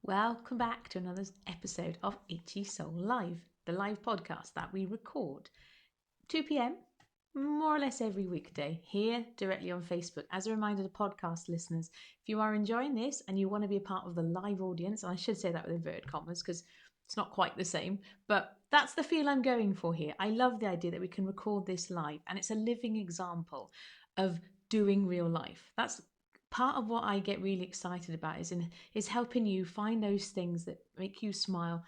Welcome back to another episode of Itchy Soul Live, the live podcast that we record 2 p.m. more or less every weekday here directly on Facebook. As a reminder to podcast listeners, if you are enjoying this and you want to be a part of the live audience, and I should say that with inverted commas because it's not quite the same, but that's the feel I'm going for here. I love the idea that we can record this live and it's a living example of doing real life. That's part of what I get really excited about is helping you find those things that make you smile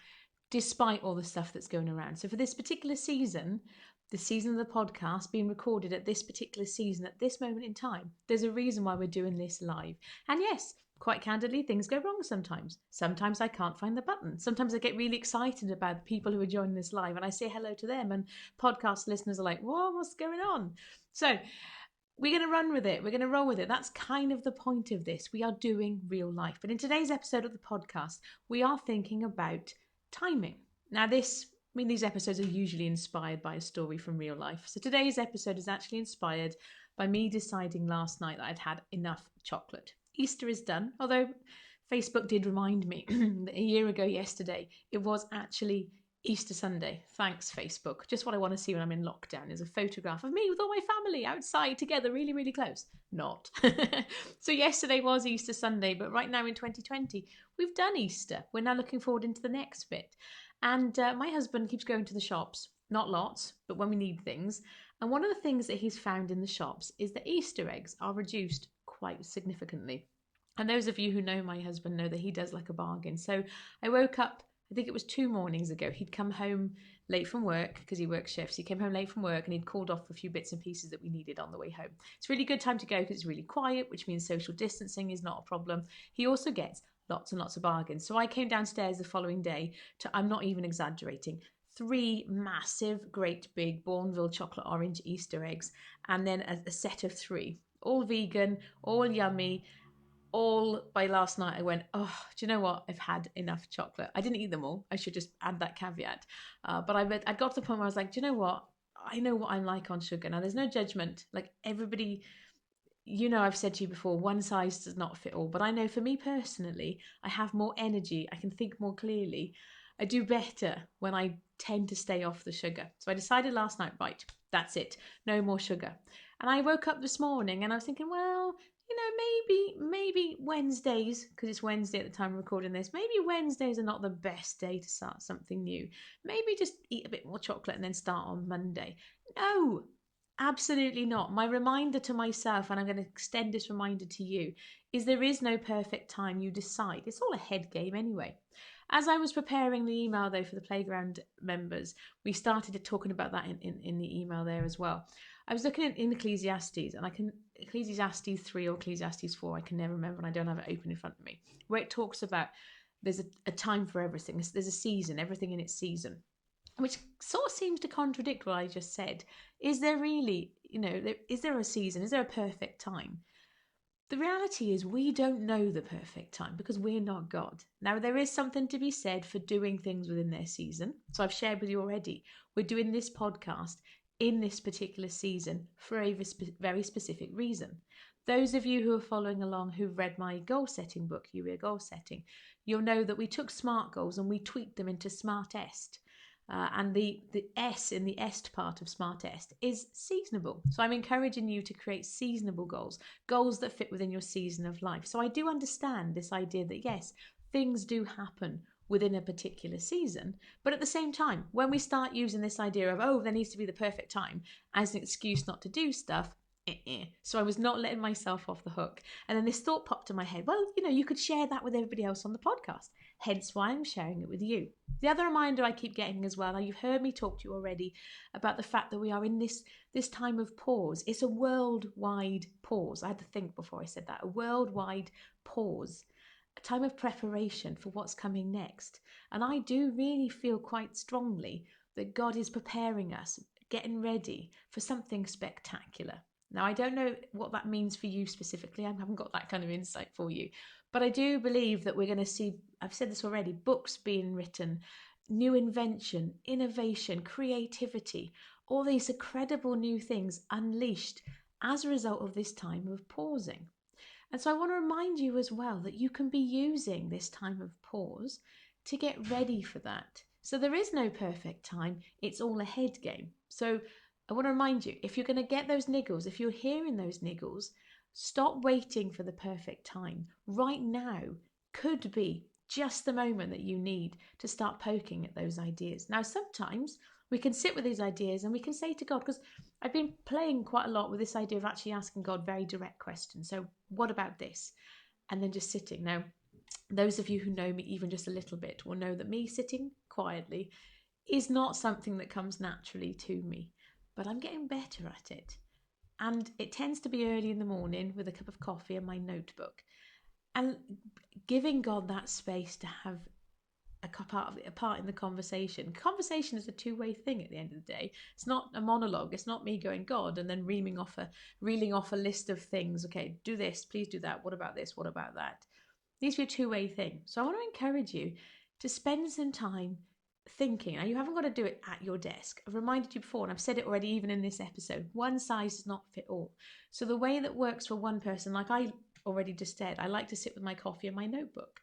despite all the stuff that's going around. So for this particular season, the season of the podcast being recorded at this particular season at this moment in time, there's a reason why we're doing this live. And yes, quite candidly, things go wrong sometimes. Sometimes I can't find the button. Sometimes I get really excited about the people who are joining this live and I say hello to them and podcast listeners are like, whoa, what's going on? So we're going to run with it. We're going to roll with it. That's kind of the point of this. We are doing real life. But in today's episode of the podcast, we are thinking about timing. Now, these episodes are usually inspired by a story from real life. So today's episode is actually inspired by me deciding last night that I'd had enough chocolate. Easter is done, although Facebook did remind me that a year ago yesterday, it was actually Easter Sunday. Thanks, Facebook. Just what I want to see when I'm in lockdown is a photograph of me with all my family outside together, really, really close. Not. So yesterday was Easter Sunday, but right now in 2020, we've done Easter. We're now looking forward into the next bit. And my husband keeps going to the shops, not lots, but when we need things. And one of the things that he's found in the shops is that Easter eggs are reduced quite significantly. And those of you who know my husband know that he does like a bargain. So I woke up, I think it was 2 mornings ago. He'd come home late from work because he works shifts. He came home late from work and he'd called off a few bits and pieces that we needed on the way home. It's a really good time to go because it's really quiet, which means social distancing is not a problem. He also gets lots and lots of bargains. So I came downstairs the following day to, I'm not even exaggerating, 3 massive, great big Bourneville chocolate orange Easter eggs, and then a set of 3, all vegan, all yummy. All by last night, I went, oh, do you know what? I've had enough chocolate. I didn't eat them all. I should just add that caveat. But I got to the point where I was like, do you know what? I know what I'm like on sugar. Now, there's no judgment. Like everybody, I've said to you before, one size does not fit all. But I know for me personally, I have more energy. I can think more clearly. I do better when I tend to stay off the sugar. So I decided last night, right, that's it. No more sugar. And I woke up this morning and I was thinking, well, maybe Wednesdays, because it's Wednesday at the time of recording this, maybe Wednesdays are not the best day to start something new. Maybe just eat a bit more chocolate and then start on Monday. No, absolutely not. My reminder to myself, and I'm going to extend this reminder to you, is there is no perfect time. You decide. It's all a head game anyway. As I was preparing the email, though, for the Playground members, we started talking about that in the email there as well. I was looking in Ecclesiastes, and Ecclesiastes 3 or Ecclesiastes 4, I can never remember, and I don't have it open in front of me, where it talks about there's a time for everything. There's a season, everything in its season, which sort of seems to contradict what I just said. Is there really, is there a season? Is there a perfect time? The reality is we don't know the perfect time because we're not God. Now, there is something to be said for doing things within their season. So I've shared with you already, we're doing this podcast in this particular season for a very specific reason. Those of you who are following along who've read my goal setting book, You Are Goal Setting, you'll know that we took SMART goals and we tweaked them into SMART-EST. And the S in the EST part of SMART-EST is seasonable. So I'm encouraging you to create seasonable goals that fit within your season of life. So I do understand this idea that yes, things do happen within a particular season. But at the same time, when we start using this idea of, oh, there needs to be the perfect time as an excuse not to do stuff, so I was not letting myself off the hook. And then this thought popped in my head, well, you could share that with everybody else on the podcast. Hence why I'm sharing it with you. The other reminder I keep getting as well, now you've heard me talk to you already about the fact that we are in this time of pause. It's a worldwide pause. I had to think before I said that. A worldwide pause. A time of preparation for what's coming next. And I do really feel quite strongly that God is preparing us, getting ready for something spectacular. Now, I don't know what that means for you specifically. I haven't got that kind of insight for you. But I do believe that we're going to see, I've said this already, books being written, new invention, innovation, creativity, all these incredible new things unleashed as a result of this time of pausing. And so I want to remind you as well that you can be using this time of pause to get ready for that. So there is no perfect time, it's all a head game. So I want to remind you, if you're going to get those niggles, if you're hearing those niggles, stop waiting for the perfect time. Right now could be just the moment that you need to start poking at those ideas. Now, sometimes we can sit with these ideas and we can say to God, because I've been playing quite a lot with this idea of actually asking God very direct questions. So, what about this? And then just sitting. Now, those of you who know me even just a little bit will know that me sitting quietly is not something that comes naturally to me, but I'm getting better at it. And it tends to be early in the morning with a cup of coffee and my notebook. And giving God that space to have a part in the conversation. Conversation is a two-way thing at the end of the day. It's not a monologue. It's not me going God and then reeling off a list of things. Okay, do this, please do that. What about this? What about that? These are a two-way thing. So I want to encourage you to spend some time thinking. Now, you haven't got to do it at your desk. I've reminded you before, and I've said it already even in this episode, one size does not fit all. So the way that works for one person, like I already just said, I like to sit with my coffee and my notebook.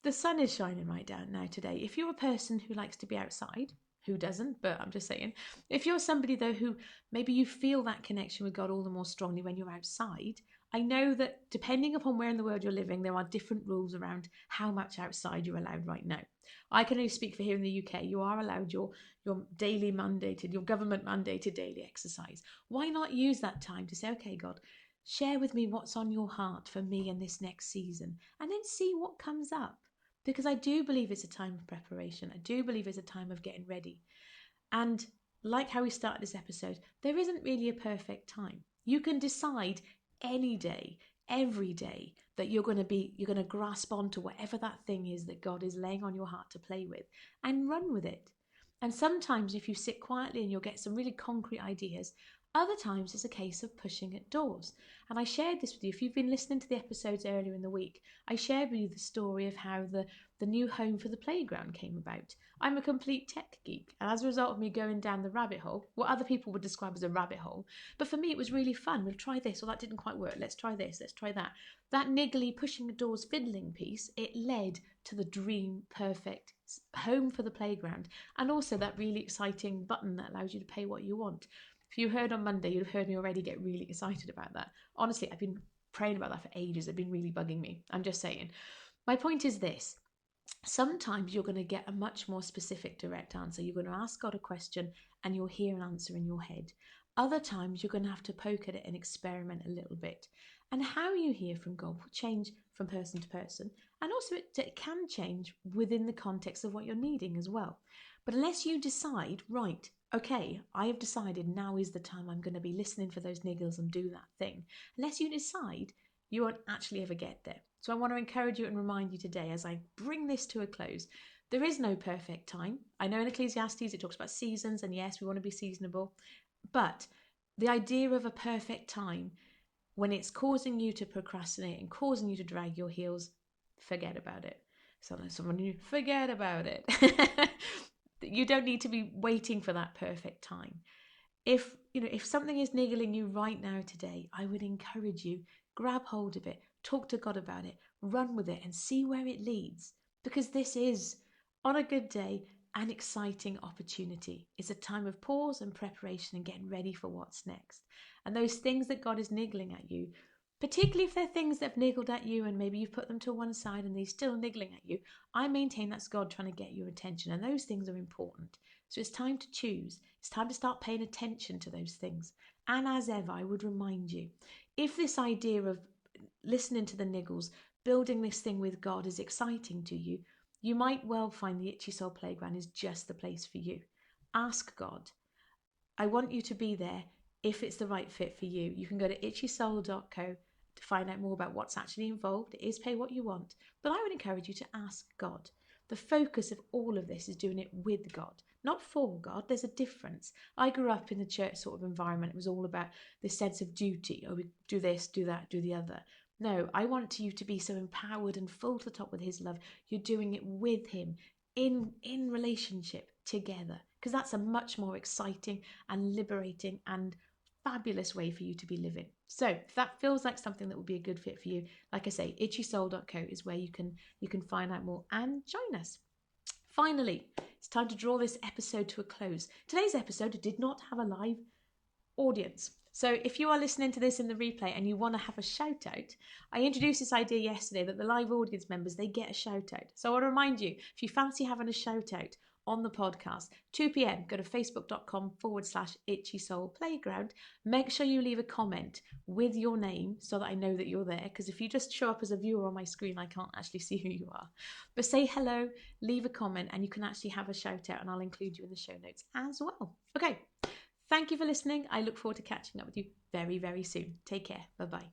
The sun is shining right down now today. If you're a person who likes to be outside, who doesn't, but I'm just saying, if you're somebody though who maybe you feel that connection with God all the more strongly when you're outside, I know that depending upon where in the world you're living, there are different rules around how much outside you're allowed right now. I can only speak for here in the UK. You are allowed your daily mandated, your government mandated daily exercise. Why not use that time to say, okay, God, share with me what's on your heart for me in this next season, and then see what comes up. Because I do believe it's a time of preparation. I do believe it's a time of getting ready. And like how we started this episode, there isn't really a perfect time. You can decide any day, every day, that you're going to grasp onto whatever that thing is that God is laying on your heart to play with and run with it. And sometimes if you sit quietly and you'll get some really concrete ideas, other times it's a case of pushing at doors. And I shared this with you. If you've been listening to the episodes earlier in the week, I shared with you the story of how the new home for the playground came about. I'm a complete tech geek, and as a result of me going down the rabbit hole, what other people would describe as a rabbit hole, but for me it was really fun. We'll try this, or that didn't quite work. Let's try this, let's try that. That niggly pushing the doors fiddling piece, it led to the dream perfect home for the playground, and also that really exciting button that allows you to pay what you want. If you heard on Monday, you'd have heard me already get really excited about that. Honestly, I've been praying about that for ages. It's been really bugging me. I'm just saying. My point is this. Sometimes you're going to get a much more specific, direct answer. You're going to ask God a question and you'll hear an answer in your head. Other times you're going to have to poke at it and experiment a little bit. And how you hear from God will change from person to person. And also it can change within the context of what you're needing as well. But unless you decide, right, okay, I have decided now is the time I'm going to be listening for those niggles and do that thing. Unless you decide, you won't actually ever get there. So I want to encourage you and remind you today as I bring this to a close, there is no perfect time. I know in Ecclesiastes it talks about seasons, and yes, we want to be seasonable, but the idea of a perfect time, when it's causing you to procrastinate and causing you to drag your heels, forget about it. So someone new, forget about it. You don't need to be waiting for that perfect time. If something is niggling you right now today, I would encourage you, grab hold of it, talk to God about it, run with it and see where it leads. Because this is, on a good day, an exciting opportunity. It's a time of pause and preparation and getting ready for what's next. And those things that God is niggling at you, particularly if they're things that have niggled at you and maybe you've put them to one side and they're still niggling at you, I maintain that's God trying to get your attention, and those things are important. So it's time to choose. It's time to start paying attention to those things. And as ever, I would remind you, if this idea of listening to the niggles, building this thing with God is exciting to you, you might well find the Itchy Soul Playground is just the place for you. Ask God. I want you to be there if it's the right fit for you. You can go to itchysoul.co to find out more about what's actually involved. It is pay what you want, but I would encourage you to ask God. The focus of all of this is doing it with God, not for God. There's a difference. I grew up in the church sort of environment. It was all about this sense of duty. Oh, we do this, do that, do the other. No, I want you to be so empowered and full to the top with his love. You're doing it with him in relationship together, because that's a much more exciting and liberating and fabulous way for you to be living. So if that feels like something that would be a good fit for you, like I say, itchysoul.co is where you can find out more and join us. Finally, it's time to draw this episode to a close. Today's episode did not have a live audience. So if you are listening to this in the replay and you want to have a shout out, I introduced this idea yesterday that the live audience members, they get a shout out. So I want to remind you, if you fancy having a shout out on the podcast, 2 p.m, go to facebook.com/Itchy Soul Playground. Make sure you leave a comment with your name so that I know that you're there, because if you just show up as a viewer on my screen, I can't actually see who you are. But say hello, leave a comment, and you can actually have a shout out, and I'll include you in the show notes as well. Okay. Thank you for listening. I look forward to catching up with you very, very soon. Take care. Bye-bye.